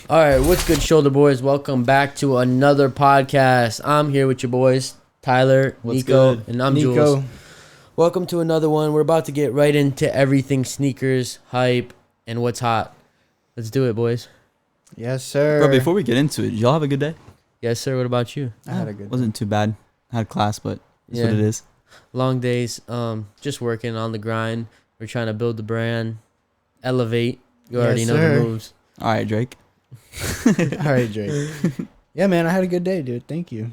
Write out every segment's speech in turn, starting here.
All right, what's good, shoulder boys? Welcome back to another podcast. I'm here with your boys, Tyler, What's Nico, good? and I'm Jules. Welcome to another one. We're about to get right into everything sneakers, hype, and what's hot. Let's do it, boys. Yes, sir. Bro, before we get into it, y'all have a good day? Yes, sir. What about you? I had a good Wasn't too bad. Had class, but it's Yeah. what it is. Long days. Just working on the grind. We're trying to build the brand, elevate. You Yes, already know sir. the moves. All right, Drake. All right, Drake. Yeah, man, I had a good day, dude. Thank you.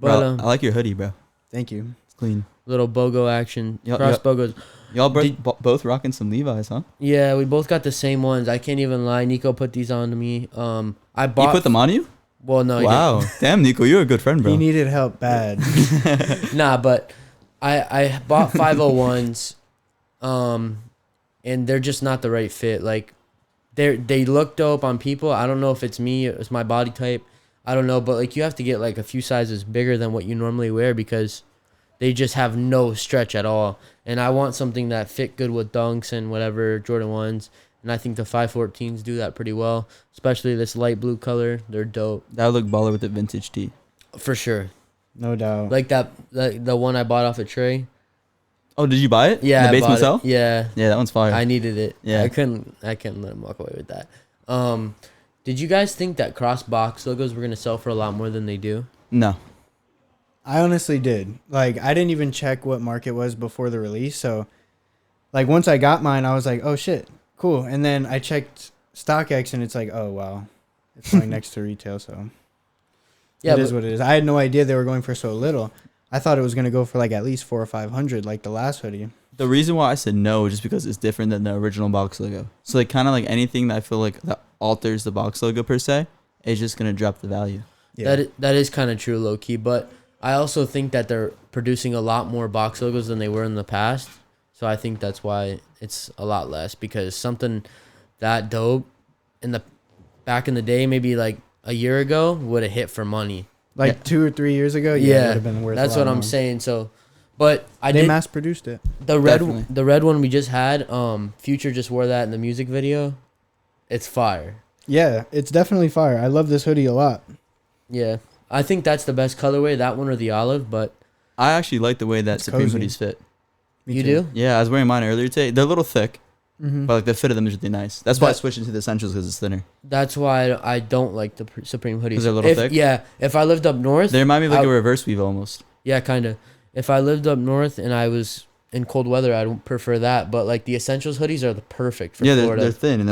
But Bro, I like your hoodie, bro. Thank you. It's clean. little BOGO action, Yup, cross yup. BOGOs. Y'all Did- both rocking some Levi's, huh? Yeah, we both got the same ones. I can't even lie. Nico put these on to me. I bought. You put them on you? Well, no. he Wow. Damn, Nico, you're a good friend, bro. He needed help bad. didn't. Nah, but I bought 501s, and they're just not the right fit. Like, they look dope on people. I don't know if it's me. It's my body type. I don't know, but like you have to get like a few sizes bigger than what you normally wear because they just have no stretch at all. And I want something that fit good with dunks and whatever Jordan 1s. And I think the 514s do that pretty well, especially this light blue color. They're dope That would look baller with the vintage tee. for sure. No doubt. Like the one I bought off of Trey. Oh, did you buy it? Yeah, The I basement bought cell? it. Yeah, Yeah, that one's fire. I needed it. Yeah. I couldn't let him walk away with that. Did you guys think that cross box logos were gonna sell for a lot more than they do? No. I honestly did. Like, I didn't even check what market was before the release. So, like, once I got mine, I was like, oh, shit, cool. And then I checked StockX, and it's like, oh, wow. It's going next to retail, so Yeah, it is but what it is. I had no idea they were going for so little. I thought it was going to go for, like, at least 400 or 500, like the last hoodie. The reason why I said no is just because it's different than the original box logo. So, like, kind of like anything that I feel like that alters the box logo per se is just going to drop the value. Yeah. that is kind of true, low key. But I also think that they're producing a lot more box logos than they were in the past. So I think that's why it's a lot less, because something that dope back in the day, maybe like a year ago, would have hit for money. Like Yeah. 2 or 3 years ago, it Yeah, would have been worth that's a lot what I'm more. saying. So, but I They did mass produced it. the red Definitely. the red one we just had. Future just wore that in the music video. It's fire. Yeah, it's definitely fire. I love this hoodie a lot. Yeah, I think that's the best colorway, that one or the olive. But I actually like the way that It's Supreme cozy. hoodies fit. Me you too. do? Yeah, I was wearing mine earlier today. They're a little thick, Mm-hmm. but like the fit of them is really nice. That's why I That- switched into the essentials because it's thinner. That's why I don't like the Supreme hoodies. 'Cause they're a little thick? Yeah, if I lived up north, They remind me of like I- a reverse weave almost. yeah, kind of. If I lived up north and I was in cold weather, I'd prefer that. But like the essentials hoodies are the perfect for Yeah, Florida, they're thin and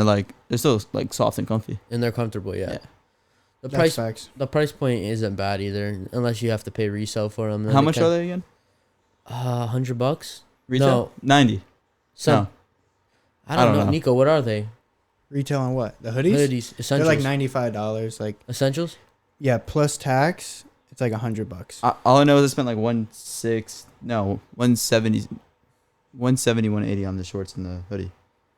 they're still like soft and comfy. and they're comfortable. Yeah. Yeah. The That's price facts. the price point isn't bad either, unless you have to pay resale for them. How much are they again? $100. Retail? No. 90. Some, No. I don't I don't know. know. Nico, what are they? Retail on what? The hoodies? Hoodies, They're essentials. like $95. Like, Essentials. yeah, plus tax, it's like $100. All I know is I spent like 170, 180 on the shorts and the hoodie.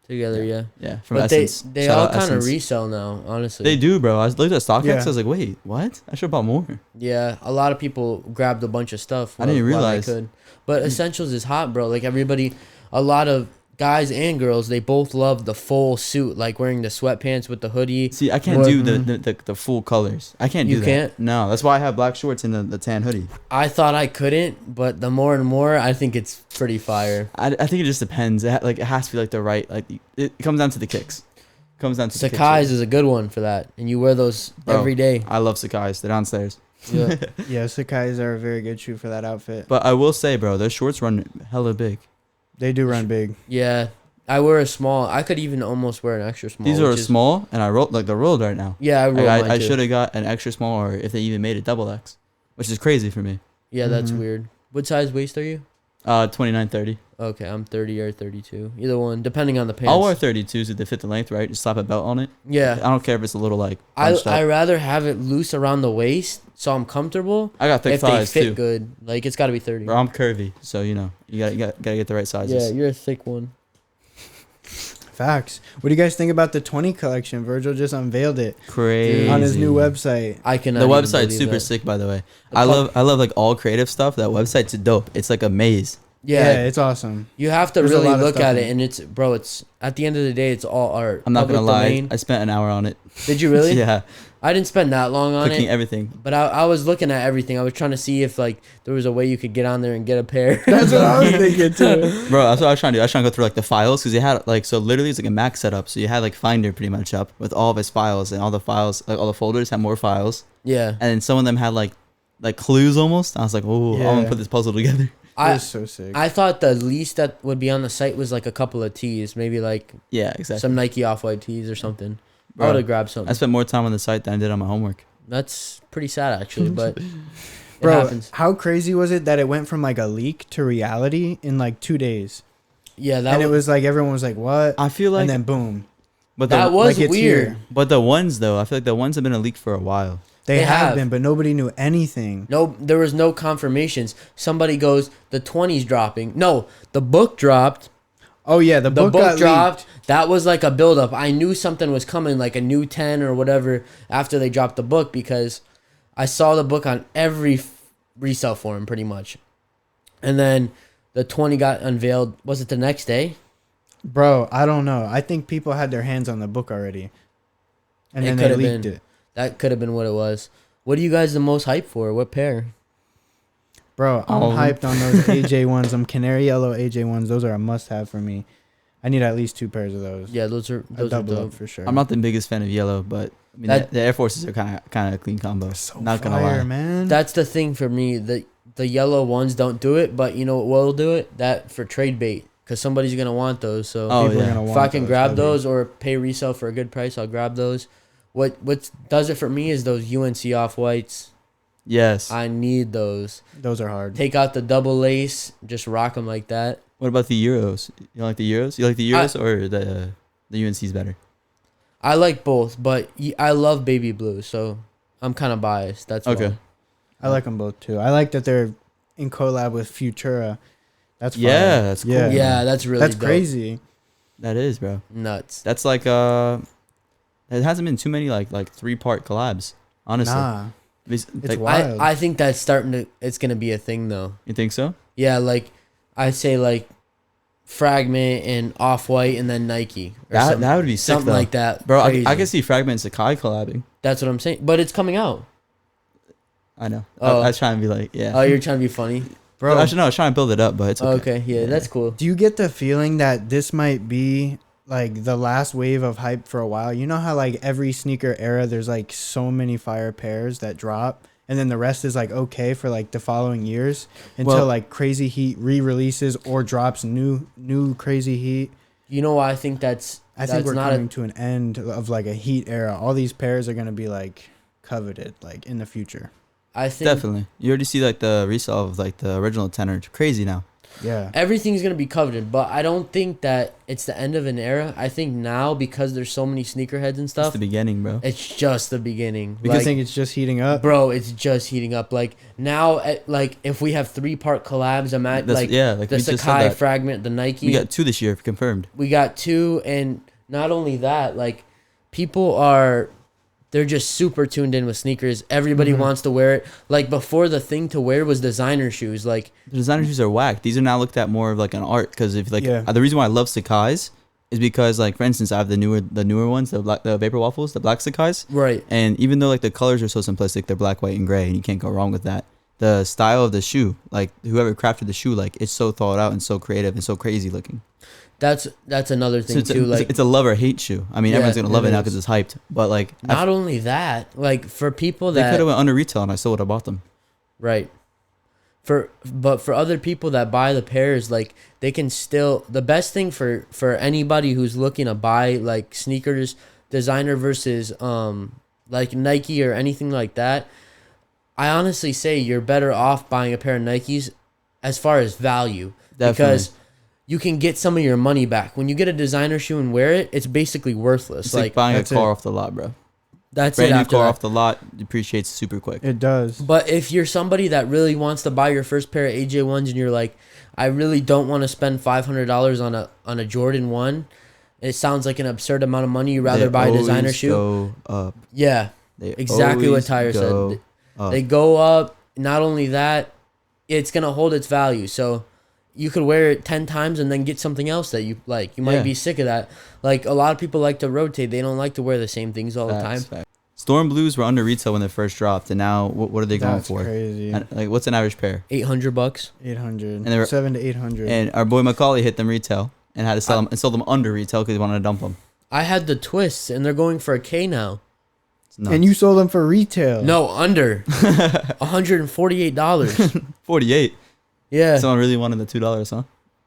Together, yeah. Yeah, from But Essence. they Shout all out kind of Essence. resell now, honestly. They do, bro. I looked at StockX. Yeah. I was like, wait, what? I should have bought more. Yeah, a lot of people grabbed a bunch of stuff. I didn't while realize. they could. But essentials is hot, bro. Like everybody, a lot of guys and girls, they both love the full suit, like wearing the sweatpants with the hoodie. See, I can't What- do the full colors. I can't do You that. can't? No, that's why I have black shorts and the tan hoodie. I thought I couldn't, but the more and more, I think it's pretty fire. I think it just depends. It has to be like the right, like it comes down to the kicks. It comes down to the Sakai's kicks. is a good one for that, and you wear those Bro. every day. I love Sakai's. They're downstairs. Yeah. Yeah, Sakai's are a very good shoe for that outfit. But I will say, bro, those shorts run hella big. They do run big. Yeah, I wear a small. I could even almost wear an extra small. These are which is- small, and I rolled like they're rolled right now. Yeah, I roll Like, mine I too. should have got an extra small, or if they even made it double X, which is crazy for me. Yeah, that's Mhm. weird. What size waist are you? 29, 30. Okay, I'm 30 or 32. Either one, depending on the pants. I'll wear 32s if they fit the length right. Just slap a belt on it. I Yeah, don't care if it's a little like I bunched up. I rather have it loose around the waist so I'm comfortable. I got thick If thighs they fit too. good, like it's got to be 30. Bro, I'm curvy, so you know you gotta get the right sizes. Yeah, you're a thick one. Facts. What do you guys think about the 20 collection? Virgil just unveiled it Crazy. on his new website. I cannot. The even website's believe super that. sick, by the way. The I pub- love like all creative stuff. That website's dope. It's like a maze. Yeah, it's awesome. you have to There's a really lot of look stuff at in it, it. and it's bro. It's at the end of the day, it's all art. I'm not Public gonna lie. domain. I spent an hour on it. Did you really? Yeah, I didn't spend that long on clicking it, everything. but I was looking at everything. I was trying to see if like there was a way you could get on there and get a pair. That's what I was thinking too. Bro, that's what I was trying to do. I was trying to go through like the files because they had like so literally it's like a Mac setup. So you had like Finder pretty much up with all of his files and all the files, like all the folders had more files, Yeah, and then some of them had like clues almost. I was like, oh, I want Yeah. to put this puzzle together. It I was so sick. I thought the least that would be on the site was like a couple of tees, maybe like Yeah, exactly. some Nike Off-White tees or something. I Bro, would have grabbed something. I spent more time on the site than I did on my homework. That's pretty sad actually, but it Bro, happens. how crazy was it that it went from like a leak to reality in like 2 days? Yeah, that And it was was like everyone was like, "What?" I feel like, and then boom, but that the, was like it's weird. here. but the ones though, I feel like the ones have been a leak for a while. They They have have. been, but nobody knew anything. No, there was no confirmations. Somebody goes, the 20's dropping. No, the book dropped. Oh yeah, the The book got book dropped. leaked. That was like a buildup. I knew something was coming, like a new 10 or whatever, after they dropped the book because I saw the book on every resale forum pretty much. And then the 20 got unveiled. Was it the next day? Bro, I don't know. I think people had their hands on the book already, and It then they could've leaked been. it. That could have been what it was. What are you guys the most hyped for? What pair? Bro, I'm All of them. hyped on those AJ ones. Them canary yellow AJ ones. Those are a must-have for me. I need at least 2 pairs of those. Yeah, those are A double dope. up for sure. I'm not the biggest fan of yellow, but I mean That- the Air Forces are kind of a clean combo. so not gonna fire, lie. man. That's the thing for me. The yellow ones don't do it, but you know what will do it? That for trade bait, because somebody's gonna want those. So Oh, People are yeah. gonna if want I can grab heavy. those or pay resale for a good price, I'll grab those. What does it for me is those UNC off whites. Yes. I need those. Those are hard. Take out the double lace, just rock them like that. What about the Euros? You don't like the Euros? You like the Euros or the UNC's better? I like both, but I love baby blue, so I'm kind of biased. That's Okay. why. I like them both too. I like that they're in collab with Futura. That's fire. Yeah, that's cool. Yeah. Yeah, that's really That's dope. crazy. That is, bro. Nuts. That's like it hasn't been too many like 3-part collabs, honestly. Nah, It's like, wild. I think that's starting to. It's gonna be a thing though. you think so? Yeah, like I say like Fragment and Off White and then Nike or That would be sick something though. like that. Bro, I Crazy. can see Fragment and Sakai collabing. That's what I'm saying. But it's coming out. I know. Oh. I was trying to be like, yeah. Oh, you're trying to be funny. bro. Actually, no, I was trying to build it up, but it's okay. Okay, yeah, that's cool. Do you get the feeling that this might be like the last wave of hype for a while? You know how like every sneaker era there's like so many fire pairs that drop and then the rest is like okay for like the following years until Well- like Crazy Heat re-releases or drops new Crazy Heat. You know why I think that's I think we're not coming to an end of like a Heat era. All these pairs are going to be like coveted like in the future. I think Definitely. You already see like the resale of like the original tenor. Crazy now. Yeah. everything's gonna be coveted, but I don't think that it's the end of an era. I think now because there's so many sneakerheads and It's stuff, the beginning, bro. it's just the beginning. Because Like, think it's just heating up. bro, it's just heating up. Like now, like if we have 3-part collabs, I'm at That's, like yeah, like the we just said Sakai that. Fragment, the Nike. We got 2 this year confirmed. We got 2, and not only that, like people are, they're just super tuned in with sneakers. Everybody Mhm. wants to wear it. Like before, the thing to wear was designer shoes. Like The designer shoes are whack. These are now looked at more of like an art because if like Yeah. the reason why I love Sakai's is because like for instance I have the newer ones, the Vapor Waffles, the black Sakai's, right, and even though like the colors are so simplistic, they're black, white, and gray, and you can't go wrong with that. The style of the shoe, like whoever crafted the shoe, like it's so thought out and so creative and so crazy looking. that's another So thing it's, too. it's a love or hate shoe. I mean, Yeah, everyone's gonna love it it now is. because it's hyped, but like not only that, like for people they that could have went under retail and I still would have bought them. right. But for other people that buy the pairs, like they can still, the best thing for anybody who's looking to buy like sneakers, designer versus like Nike or anything like that, I honestly say you're better off buying a pair of Nikes as far as value. Definitely. Because you can get some of your money back. When you get a designer shoe and wear it, it's basically worthless. It's like Like buying a that's car it. off the lot, bro. that's Brand it new after car that. off the lot depreciates super quick. It does. But if you're somebody that really wants to buy your first pair of AJ ones and you're like, I really don't want to spend $500 on a Jordan 1, it sounds like an absurd amount of money. You rather They buy a designer always show. Go up. Yeah, They exactly what always Tyre go said. up. They go up. Not only that, it's gonna hold its value. So you could wear it 10 times and then get something else that you like. You might Yeah. be sick of that. Like a lot of people like to rotate. They don't like to wear the same things all the time. Facts. Storm Blues were under retail when they first dropped, and now what are they going That's for? crazy. And, like, what's an average pair? $800. 800. And they were- 700 to 800. And our boy Macaulay hit them retail and had to sell them and sold them under retail because he wanted to dump them. I had the twists and they're going for a K now. It's nuts. And you sold them for retail. No, under $148. 48. Yeah. Someone really wanted the $2, huh?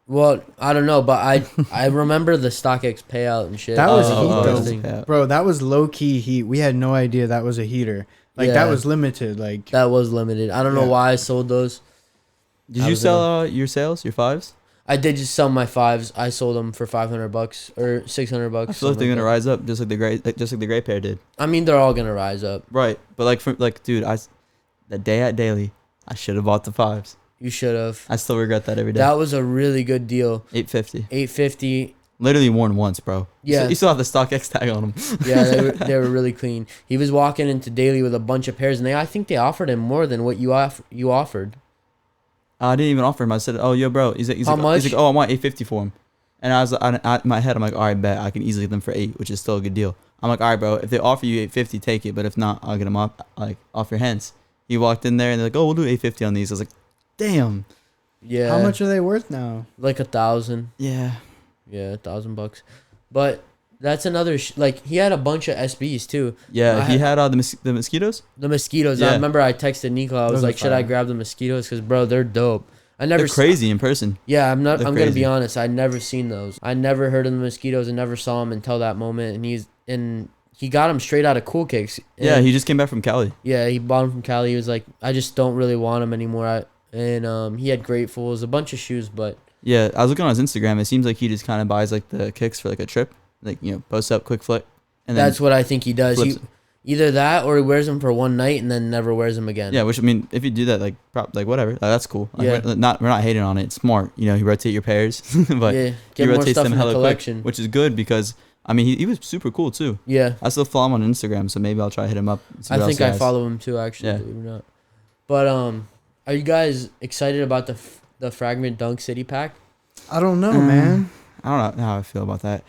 Well, I don't know, but I remember the StockX payout and shit. That was Oh, heat oh, though. that's a payout. Bro, that was low key heat. We had no idea that was a heater. Like Yeah. that was limited. Like That was limited. I don't know Yeah. why I sold those. Did How you was it sell your sales, your fives? I did just sell my fives. I sold them for $500 or $600. I feel like they're gonna rise up just like the gray pair did. I mean, they're all gonna rise up. Right, but dude, the day at Daily, I should have bought the fives. You should have. I still regret that every day. That was a really good deal. $850. $850. Literally worn once, bro. Yeah. You still have the StockX tag on them. Yeah, they were really clean. He was walking into Daily with a bunch of pairs, and I think they offered him more than what you offered. I didn't even offer him. I said, "Oh, yo, bro." He's How much? He's like, "Oh, I want $850 for him." And I was in my head, I'm like, "All right, bet I can easily get them for $8, which is still a good deal." I'm like, "All right, bro. If they offer you $850, take it. But if not, I'll get them off your hands." He walked in there and they're like, "Oh, we'll do $850 on these." I was like, "Damn." Yeah. how much are they worth now? Like 1,000. Yeah. Yeah, $1,000. But that's another like he had a bunch of SBs too. Yeah. I He had the mosquitoes. The mosquitoes. Yeah. I remember I texted Nico. I was Those are like, "Should I fire. grab the mosquitoes? Because bro, they're dope." I never They're crazy in person. Yeah, I'm not. They're I'm gonna crazy. be honest. I never seen those. I never heard of the mosquitoes and never saw them until that moment. And he got them straight out of Cool Kicks. Yeah. And He just came back from Cali. yeah, he bought them from Cali. He was like, I just don't really want them anymore. He had Gratefuls, a bunch of shoes, but Yeah. I was looking on his Instagram. It seems like he just kind of buys like the kicks for like a trip, like post up, quick flip, and then that's what I think he does. flips He either that or he wears them for one night and then never wears them again. Yeah, which I mean, if you do that, like whatever, that's cool. Like, Yeah. we're not hating on it. It's smart. You rotate your pairs, but yeah, he get more rotates stuff them in the hella quick, collection. which is good because I mean he was super cool too. Yeah, I still follow him on Instagram, so maybe I'll try to hit him up. And see I what think else he I has. follow him too. Actually, Yeah. believe it or not. But are you guys excited about the Fragment Dunk City pack? I don't know, Mm. man. I don't know how I feel about that.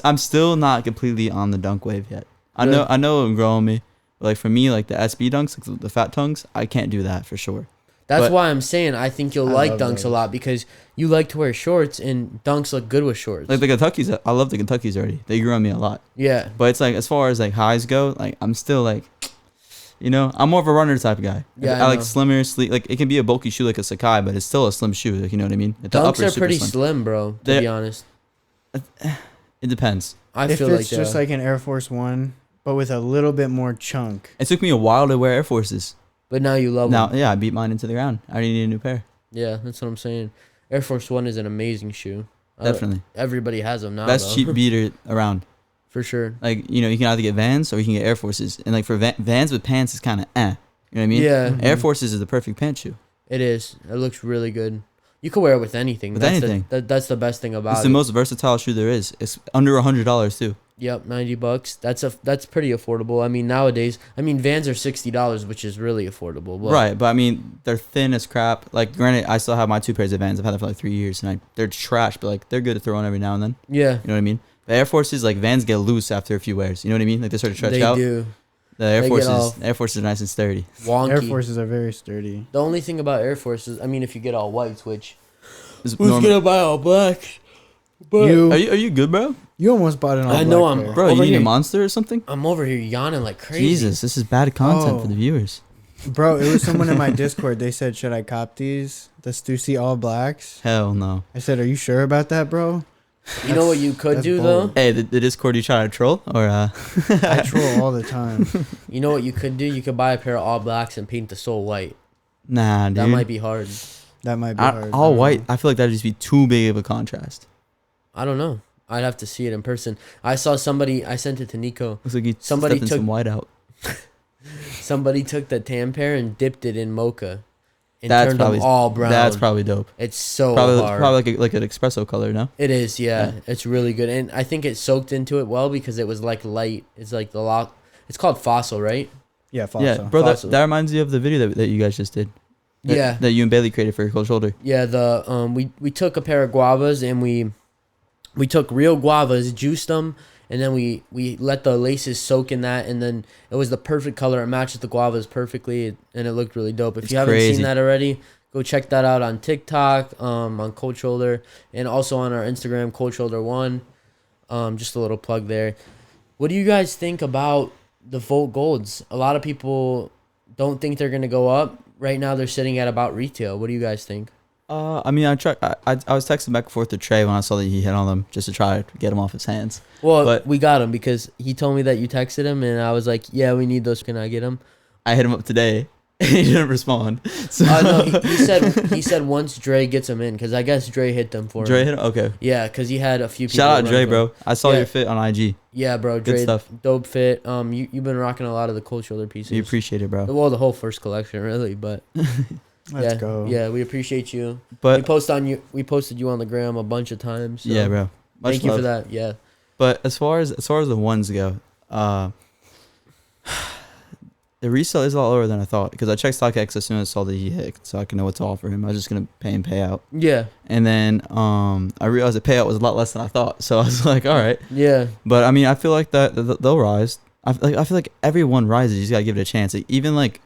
I'm still not completely on the dunk wave yet. I Really? know it'll grow on me. But like for me, like the SB dunks, like the fat tongues, I can't do that for sure. That's But- why I'm saying I think you'll I like love dunks a those. lot because you like to wear shorts and dunks look good with shorts. Like the Kentuckys, I love the Kentuckys already. They grew on me a lot. yeah, But it's like as far as like highs go, like I'm still like, I'm more of a runner type of guy. Yeah, I I like know. slimmer, sleek. Like it can be a bulky shoe like a Sakai, but it's still a slim shoe. Like you know what I mean? The dunks upper's are super pretty slim, bro. To They're- be honest, It depends. I If feel it's like just like an Air Force One, but with a little bit more chunk. It took me a while to wear Air Forces. but now you love Now, them. yeah, I beat mine into the ground. I already need a new pair. Yeah, that's what I'm saying. Air Force One is an amazing shoe. Definitely. Everybody has them now. Best though. cheap beater around. for sure. Like, you can either get Vans or you can get Air Forces. And like for Vans with pants is kind of You know what I mean? Yeah, Air Forces is the perfect pant shoe. it is. It looks really good. You can wear it with anything. With that's anything. That's the best thing about It's it. the most versatile shoe there is. It's under $100 too. Yep, $90. That's pretty affordable. I mean, nowadays, Vans are $60, which is really affordable. But Right, but I mean, they're thin as crap. Like, granted, I still have my 2 pairs of Vans. I've had them for like 3 years, and they're trash, but like they're good to throw on every now and then. Yeah, You know what I mean? The Air Forces, like Vans, get loose after a few wears. You know what I mean? Like they start to stretch they out. do. The Air They get Forces, all- Air Forces are nice and sturdy. Wonky. Air Forces are very sturdy. The only thing about Air Forces, if you get all whites, which It's who's normal. gonna buy all black? But You Are you good, bro? you almost bought an all I know black I'm- pair. Bro, you Over need here. a monster or something? I'm over here yawning like crazy. Jesus, this is bad content for Oh. the viewers. Bro, it was someone in my Discord. They said, should I cop these? The Stussy all blacks. Hell no. I said, are you sure about that, bro? You know what you could That's do bold. Hey, the Discord, you trying to troll or I troll all the time. though? You know what you could do? You could buy a pair of all blacks and paint the sole white. Nah, dude. That might be hard. That might be hard. All white. I feel like that'd just be too big of a contrast. I don't know. I'd have to see it in person. I saw somebody. I sent it to Nico. Looks like you Somebody stepped in took- some white out. Somebody took the tan pair and dipped it in mocha, and That's turned probably- them all brown. That's probably dope. It's so Probably hard. like an espresso color, no? It is, yeah. Yeah. It's really good, and I think it soaked into it well because it was like light. It's like the lock. It's called Fossil, right? Yeah, fossil. Yeah, bro, Fossil. that reminds me of the video that you guys just did. Yeah. That you and Bailey created for your cold shoulder. Yeah, we took a pair of guavas and we took real guavas, juiced them, and then we let the laces soak in that, and then it was the perfect color. It matched the guavas perfectly, and it looked really dope. If you haven't crazy. seen that already, go check that out on TikTok, on Cold Shoulder, and also on our Instagram, Cold Shoulder One. Just a little plug there. What do you guys think about the Volt Golds? A lot of people don't think they're gonna go up. Right now, they're sitting at about retail. What do you guys think? I mean, I was texting back and forth to Trey when I saw that he hit on them just to try to get him off his hands. Well, But- we got him because he told me that you texted him, and I was like, "Yeah, we need those. Can I get them?" I hit him up today, and he didn't respond. So No, he said once Dre gets them in, because I guess Dre hit them for Dre him. hit him? Okay. Yeah, because he had a few people. Shout out running Dre, them. bro. I saw Yeah. your fit on IG. Yeah, bro. Good Dre, stuff. dope fit. You've been rocking a lot of the Cold Shoulder pieces. We appreciate it, bro. Well, the whole first collection, really, but Let's yeah, go. Yeah, we appreciate you. But We posted you on the gram a bunch of times. So yeah, bro. Much Thank you love. for that. Yeah. But as far as the ones go, the resale is a lot lower than I thought because I checked StockX as soon as I saw that he hit, so I can know what to offer him. I was just gonna pay and pay out, Yeah. and then I realized the payout was a lot less than I thought. So I was like, all right. Yeah. But I mean, I feel like that they'll rise. I feel like everyone rises. You just gotta give it a chance. Like, even like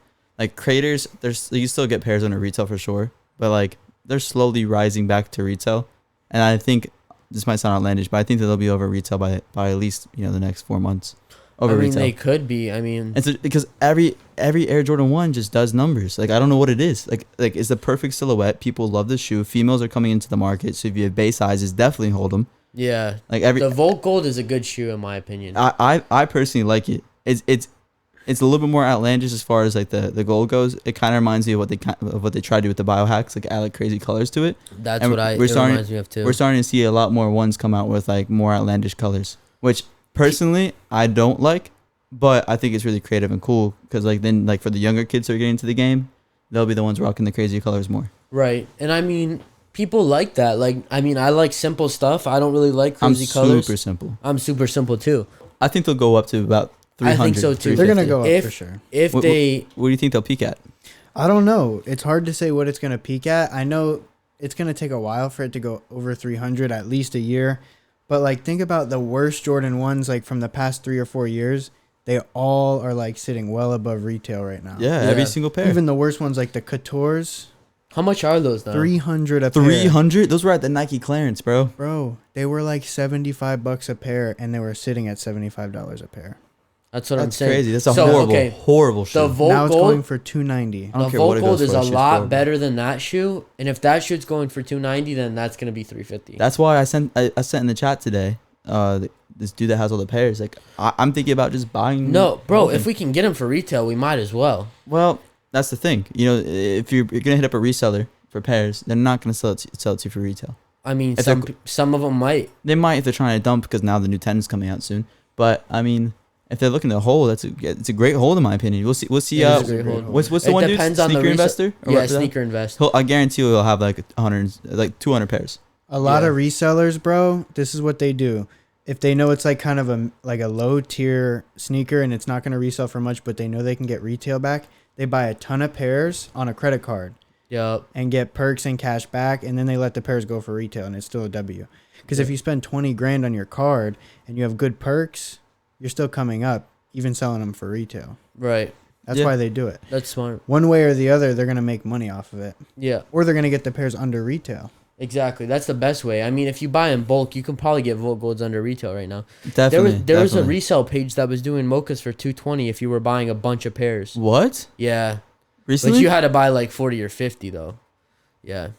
creators, you still get pairs under retail for sure, but like they're slowly rising back to retail, and I think this might sound outlandish, but I think that they'll be over retail by at least the next 4 months. Over I mean, retail. they could be. I mean, And so, because every Air Jordan 1 just does numbers. Like, I don't know what it is. Like it's the perfect silhouette. People love the shoe. Females are coming into the market, so if you have base sizes, definitely hold them. yeah. Like The Volt Gold is a good shoe in my opinion. I personally like it. It's a little bit more outlandish as far as like the gold goes. It kind of reminds me of what they try to do with the biohacks. Like, add like crazy colors to it. That's and what it reminds me of too. We're starting to see a lot more ones come out with like more outlandish colors, which personally I don't like. But I think it's really creative and cool because then for the younger kids who are getting into the game, they'll be the ones rocking the crazy colors more. Right. And I mean, people like that. Like, I mean, I like simple stuff. I don't really like crazy I'm colors. super simple. I'm super simple too. I think they'll go up to about 300. I think so, too. They're 350. gonna go up If- for sure. If What- they What do you think they'll peak at? I don't know. It's hard to say what it's gonna peak at. I know it's gonna take a while for it to go over 300, at least a year. But like, think about the worst Jordan 1s like from the past 3 or 4 years. They all are like sitting well above retail right now. Yeah, Yeah. every single pair. Even the worst ones like the Couture's, how much are those now? 300 a pair. 300? Those were at the Nike clearance, bro. Bro, they were like $75 a pair, and they were sitting at $75 a pair. That's what I'm That's saying. crazy. That's a So, horrible, okay, horrible The shoe. Volt Now it's going Gold, for $290. I don't the care what Volt it Gold goes is for, a it's just lot horrible. better than that shoe. And if that shoe's going for 290, then that's gonna be 350. That's why I sent in the chat today. This dude that has all the pairs. Like, I'm thinking about just buying. No, bro. all of If them. we can get them for retail, we might as well. Well, that's the thing. If you're gonna hit up a reseller for pairs, they're not gonna sell it to you for retail. I mean, If some of them might. They might if they're trying to dump because now the new 10 is coming out soon. But I mean, if they're looking to hold, it's a great hold in my opinion. We'll see. We'll see. It is a great hold. What's the It one dude? depends on the Sneaker resale- investor. Or Yeah, what- Sneaker Invest. I guarantee he'll have like 200 pairs. A lot Yeah. of resellers, bro, this is what they do. If they know it's like kind of a low tier sneaker and it's not going to resell for much, but they know they can get retail back, they buy a ton of pairs on a credit card Yup. and get perks and cash back, and then they let the pairs go for retail, and it's still a W. Because if you spend 20 grand on your card and you have good perks, you're still coming up, even selling them for retail. Right. That's Yeah. why they do it. That's smart. One way or the other, they're going to make money off of it, Yeah. or they're going to get the pairs under retail. Exactly. That's the best way. I mean, if you buy in bulk, you can probably get Volt Golds under retail right now. Definitely. There was a definitely. resale page that was doing mochas for 220 if you were buying a bunch of pairs. What? Yeah. Recently? But you had to buy like 40 or 50 though. Yeah.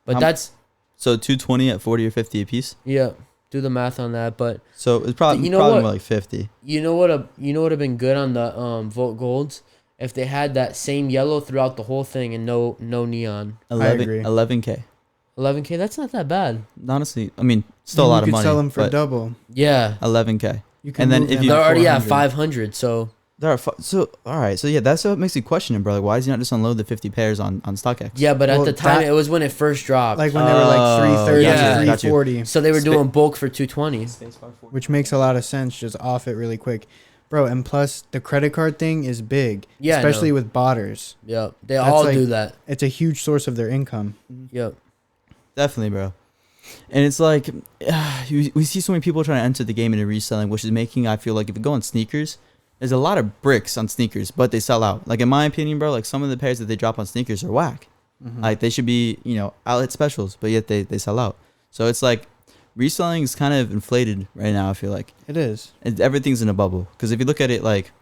But How- that's So 220 at 40 or 50 a piece. yeah. Do the math on that, but So it's probably You know probably what? more like 50. you know what would have been good on the Volt Golds if they had that same yellow throughout the whole thing and no neon. 11, agree. 11K. 11K, that's not that bad. Honestly, I mean, still a Then lot you of could money. sell them for but double. Yeah. 11K. You can And then move if them you- to They're already at 400. 500, so There are so all right. So yeah, that's what makes me question it, bro. Like, why does he not just unload the 50 pairs on StockX? yeah, but Well, at the time that- it was when it first dropped. Like when they were like Oh, 330, yeah. got you. 340, so they were Spa- doing bulk for 220. which makes a lot of sense. Just off it really quick. Bro, and plus the credit card thing is big, Yeah, I especially know. with botters. Yep. They That's all like- do that. It's a huge source of their income. Yep. Definitely, bro. And it's like we see so many people trying to enter the game into reselling, which is making, I feel like, if you go on sneakers, there's a lot of bricks on sneakers, but they sell out. Like in my opinion, bro, like some of the pairs that they drop on sneakers are whack. Mhm. Like they should be, outlet specials, but yet they sell out. So it's like reselling is kind of inflated right now. I feel like It is. everything's in a bubble. Because if you look at it like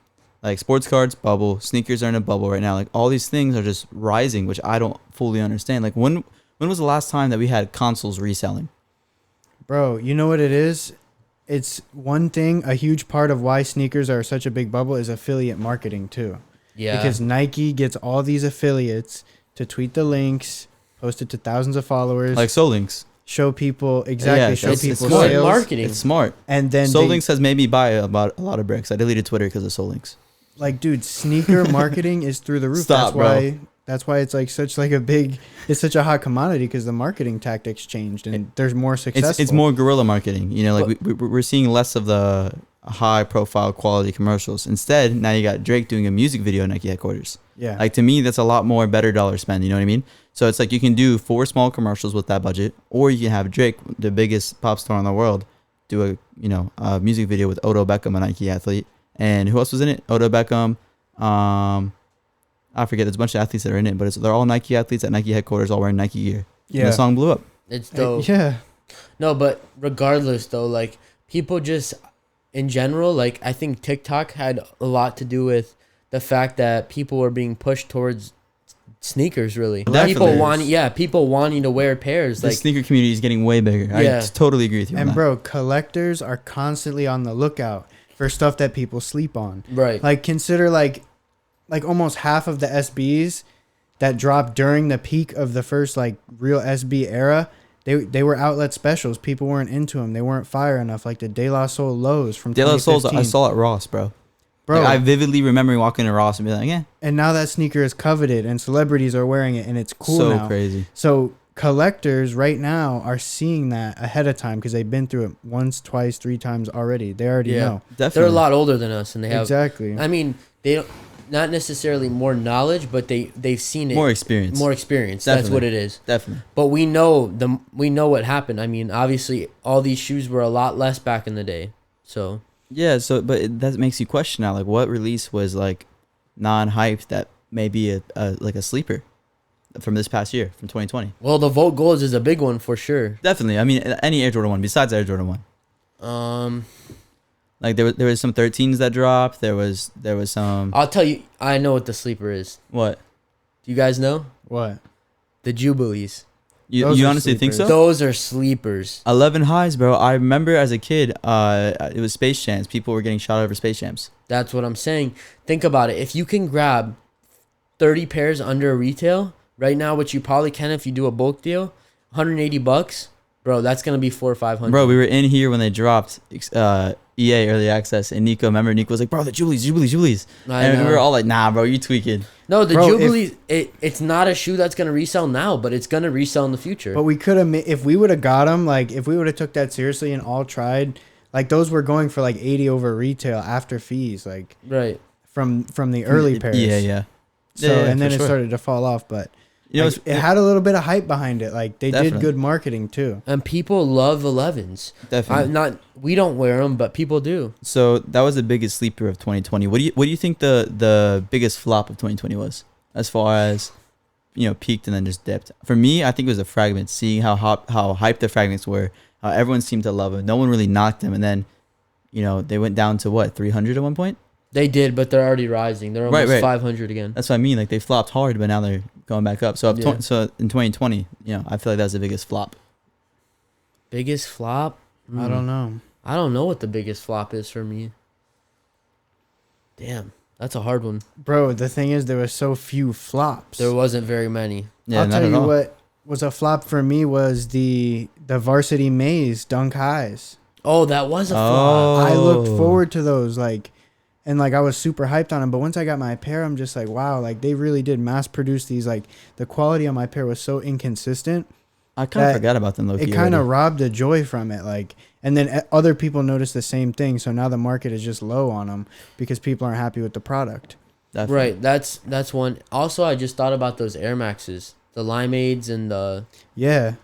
sports cards bubble, sneakers are in a bubble right now. Like all these things are just rising, which I don't fully understand. Like when was the last time that we had consoles reselling? Bro, you know what it is? It's one thing, a huge part of why sneakers are such a big bubble is affiliate marketing too. Yeah. Because Nike gets all these affiliates to tweet the links, post it to thousands of followers, Like Solinks. show people exactly, show it's people smart sales, marketing. It's smart. and then Solinks has made me buy about a lot of bricks. I deleted Twitter because of Solinks. like, dude, sneaker marketing is through the roof. Stop, That's why it's like such like a big, it's such a hot commodity because the marketing tactics changed and there's more successful. It's more guerrilla marketing. Like we're seeing less of the high profile quality commercials. Instead, now you got Drake doing a music video at Nike headquarters. yeah. Like to me, that's a lot more better dollar spend. You know what I mean? So it's like you can do 4 small commercials with that budget, or you can have Drake, the biggest pop star in the world, do a music video with Odo Beckham, a Nike athlete, and who else was in it? Odo Beckham. I forget. There's a bunch of athletes that are in it, but they're all Nike athletes at Nike headquarters, all wearing Nike gear. And yeah. the song blew up. It's dope. Yeah. No, but regardless though, like people just in general, like I think TikTok had a lot to do with the fact that people were being pushed towards sneakers really. Definitely. People wanting to wear pairs. The Like sneaker community is getting way bigger. Yeah. I totally agree with you. on And that. bro, collectors are constantly on the lookout for stuff that people sleep on. right. Like consider like almost half of the SBs that dropped during the peak of the first like real SB era, they were outlet specials. People weren't into them. They weren't fire enough. Like the De La Soul lows from De La Soul's 2015. I saw at Ross, bro. Bro, Like, I vividly remember walking to Ross and being like, yeah, and now that sneaker is coveted and celebrities are wearing it and it's cool so now. crazy. So collectors right now are seeing that ahead of time because they've been through it once, twice, 3 times already. They already Yeah. know. Definitely. They're a lot older than us, and they have. Exactly. I mean, they don't not necessarily more knowledge, but they've seen it more experience. more experience. That's Definitely. what it is. Definitely. But we know what happened. I mean, obviously, all these shoes were a lot less back in the day. So Yeah. So, that makes you question now, like, what release was like non-hyped that may be a sleeper from this past year, from 2020? well, the Volt Golds is a big one for sure. Definitely. I mean, any Air Jordan 1 besides Air Jordan 1. Like there was some 13s that dropped. There was some I'll tell you. I know what the sleeper is. what Do you guys know What? the Jubilees? you Those are honestly think so? sleepers. Those are sleepers. 11 highs, bro. I remember as a kid, it was Space Jams. People were getting shot over Space Jams. That's what I'm saying. Think about it. If you can grab 30 pairs under retail right now, which you probably can if you do a bulk deal, $180, bro. That's gonna be $400 or $500. Bro, we were in here when they dropped EA Early Access, and Nico was like, bro, the Jubilees. I And we know. were all like, nah, bro, you tweaking. No, the Bro, Jubilees. It's not a shoe that's gonna resell now, but it's gonna resell in the future. But we could have, if we would have got them, like if we would have took that seriously and all tried, like those were going for like 80 over retail after fees, like right. from the early pairs. Yeah. So Yeah, and then for it sure. started to fall off, but You know, like, it had a little bit of hype behind it. Like they Definitely. did good marketing too. And people love 11s. definitely. We don't wear them, but people do. So that was the biggest sleeper of 2020. What do you think the biggest flop of 2020 was, as far as peaked and then just dipped? For me, I think it was the fragments. Seeing how hyped the fragments were, how everyone seemed to love them. No one really knocked them, and then they went down to what, 300 at one point. They did, but they're already rising. They're almost Right. 500 again. That's what I mean. Like they flopped hard, but now they're going back up. So Yeah. so in 2020, I feel like that's the biggest flop. Biggest flop? I don't know. I don't know what the biggest flop is for me. Damn, that's a hard one. Bro, the thing is there was so few flops. There wasn't very many. Yeah, I'll not tell at you all. what was a flop for me was the Varsity Maze Dunk Highs. Oh, that was a flop. Oh. I looked forward to those and I was super hyped on them, but once I got my pair, I'm just like, wow, like they really did mass produce these. Like the quality on my pair was so inconsistent I kind of that- forgot about them. Low-key it kind of already. robbed the joy from it. Like, and then other people notice the same thing. So now the market is just low on them because people aren't happy with the product. Definitely. Right. That's one. Also, I just thought about those Air Maxes, the Limeades and the Yeah,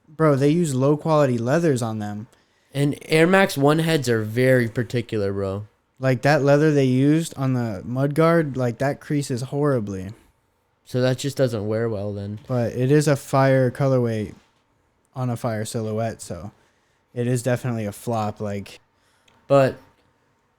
bro, they use low quality leathers on them. and Air Max one heads are very particular, bro. Like that leather they used on the mudguard, like that creases horribly. So that just doesn't wear well then. But it is a fire colorway on a fire silhouette, so it is definitely a flop. Like, But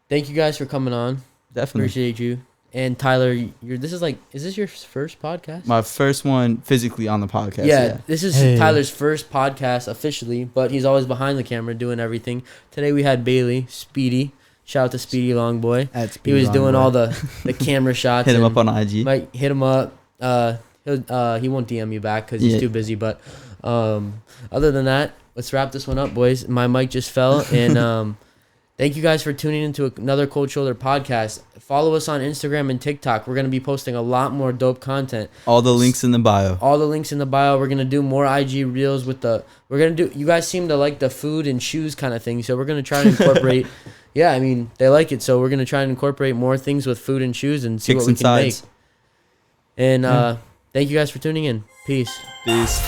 thank you guys for coming on. Definitely. Appreciate you. And Tyler, is this your first podcast? My first one physically on the podcast. yeah, this is Hey. Tyler's first podcast officially, but he's always behind the camera doing everything. Today we had Bailey, Speedy. Shout out to Speedy Longboy. that's He was doing all the camera shots. Hit him and up on IG. Might hit him up. He won't DM you back because he's Yeah. too busy. But other than that, let's wrap this one up, boys. My mic just fell, and thank you guys for tuning into another Cold Shoulder podcast. Follow us on Instagram and TikTok. We're gonna be posting a lot more dope content. All the links in the bio. All the links in the bio. We're gonna do more IG reels with the. We're gonna do. You guys seem to like the food and shoes kind of thing, so we're gonna try to incorporate. Yeah, I mean they like it, so we're gonna try and incorporate more things with food and shoes and see Kicks what we and can sides. make. And thank you guys for tuning in. Peace. Peace.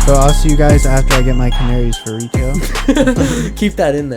So I'll see you guys after I get my canaries for retail. Keep that in there.